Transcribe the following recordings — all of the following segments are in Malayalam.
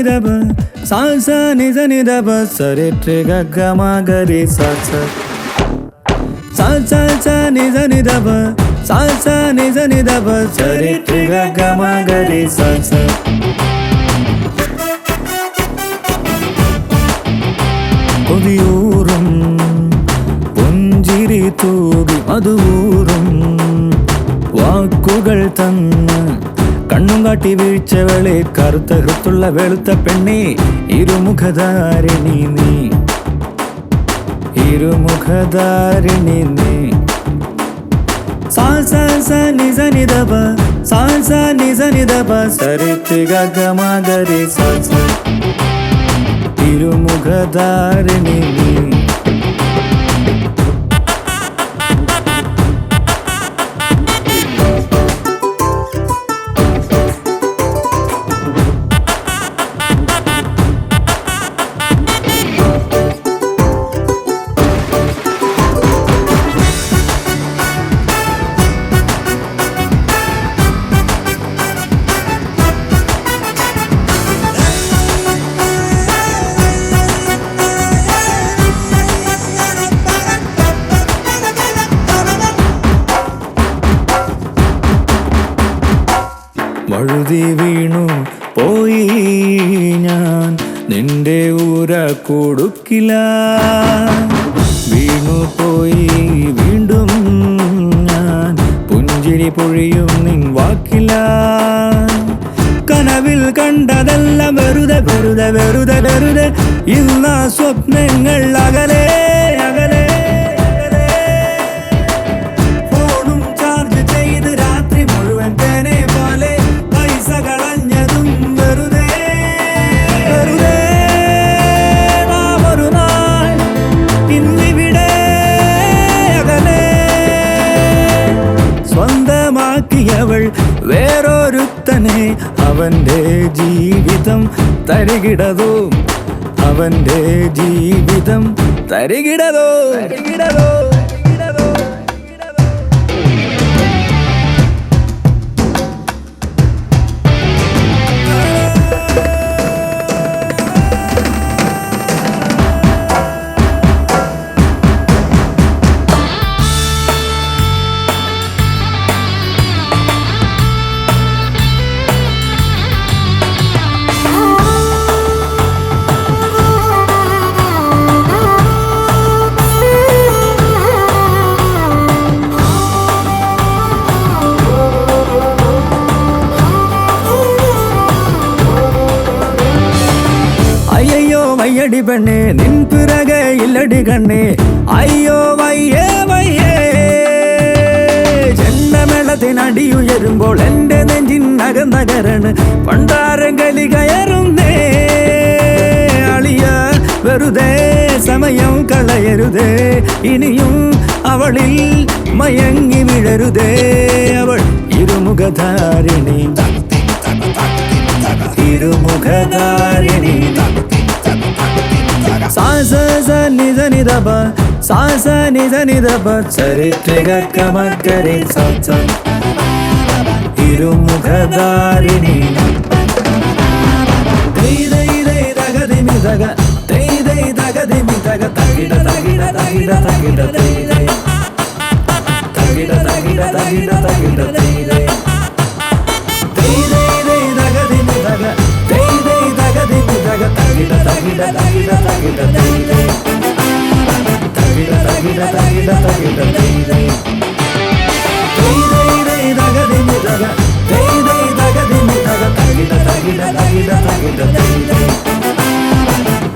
నిదబ సాస నిజ నిదబ సరి ట్రిగ గమ గరి సాస సాస స నిజ నిదబ సాస నిజ నిదబ సరి ట్రిగ గమ గరి సాస കൊതിയൂറും പുഞ്ചിരി തൂകി മധുവൂറും വാക്കുകൾ തന്ന് കണ്ണും കാട്ടി വീഴ്ചവളെ കറുത്ത ഹൃത്തുള്ള വെളുത്ത പെണ്ണെ ഇരുമുഖധാരിണി നീ ഇരുമുഖധാരിണി നീ സാസ സ നിസ നിദപ സാസ നിസ നിദപ സരിത്രിക ഗമ ഗരി സാസ ഇരുമുഖധാരിണി നീ വഴുതി വീണു പോയി ഞാൻ നിന്റെ ഊര കൊടുക്കില്ല വീണു പോയി വീണ്ടും ഞാൻ പുഞ്ചിരി പൊഴിയും നിൻ വാക്കില്ല കനവിൽ കണ്ടതെല്ലാം വെറുതെ വെറുതെ വെറുതെ വെറുതെ ഇന്ന സ്വപ്നങ്ങൾ അകലെ അകലെ സ്വന്തമാക്കിയവൾ വേറൊരുത്തനെ അവന്റെ ജീവിതം തരികിടതോ അവന്റെ ജീവിതം തരികിടതോ തരികിടതോ വയ്യടി പെണ്ണേ നിൻ പിറകെ ഇല്ലടി കണ്ണേ അയ്യോ വയ്യേ വയ്യേ ചെണ്ടമേളത്തിനടിയുയരുമ്പോൾ എൻ്റെ നെഞ്ചിനകം തകരാണ് പണ്ടാരം കലി കയറുന്നേ അളിയ വെറുതെ സമയം കളയരുതേ ഇനിയും അവളിൽ മയങ്ങി വീഴരുതേ അവൾ ഇരുമുഖധാരിണി ഇരുമുഖധാരിണി സാസ സ നിസ നിദപ സാസ നിസ നിദപ സരിത്രിക ഗമ ഗരി സാസ ഇരുമുഖധാരിണി ദൈ ദൈ ദൈ ദഗ ദിമി ദഗ ദൈ ദൈ ദഗ ദിമി ദഗ തകിട തകിട തകിട തകിട ദൈ ദൈ തകിട തകിട തകിട തകിട ദൈ ദൈ ദൈ ദൈ ദൈ ദഗ ദിമി ദഗ ദൈ ദൈ ദഗ ദിമി ദഗ തകിട തകിട തകിട തകിട ദൈ ദൈ തകിട തകിട തകിട തകിട ദൈ ദൈ ദൈ ദൈ ദൈ ദഗ ദിമി ദഗ ദൈ ദൈ ദഗ ദിമി ദഗ തകിട തകിട തകിട തകിട ദൈ ദൈ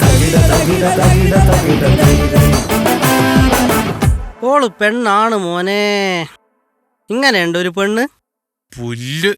തകിട തകിട തകിട തകിട ദൈ ദൈ ഓള് പെണ്ണാണ് മോനെ. ഇങ്ങനെയുണ്ട് ഒരു പെണ്ണ്. പുല്ല്.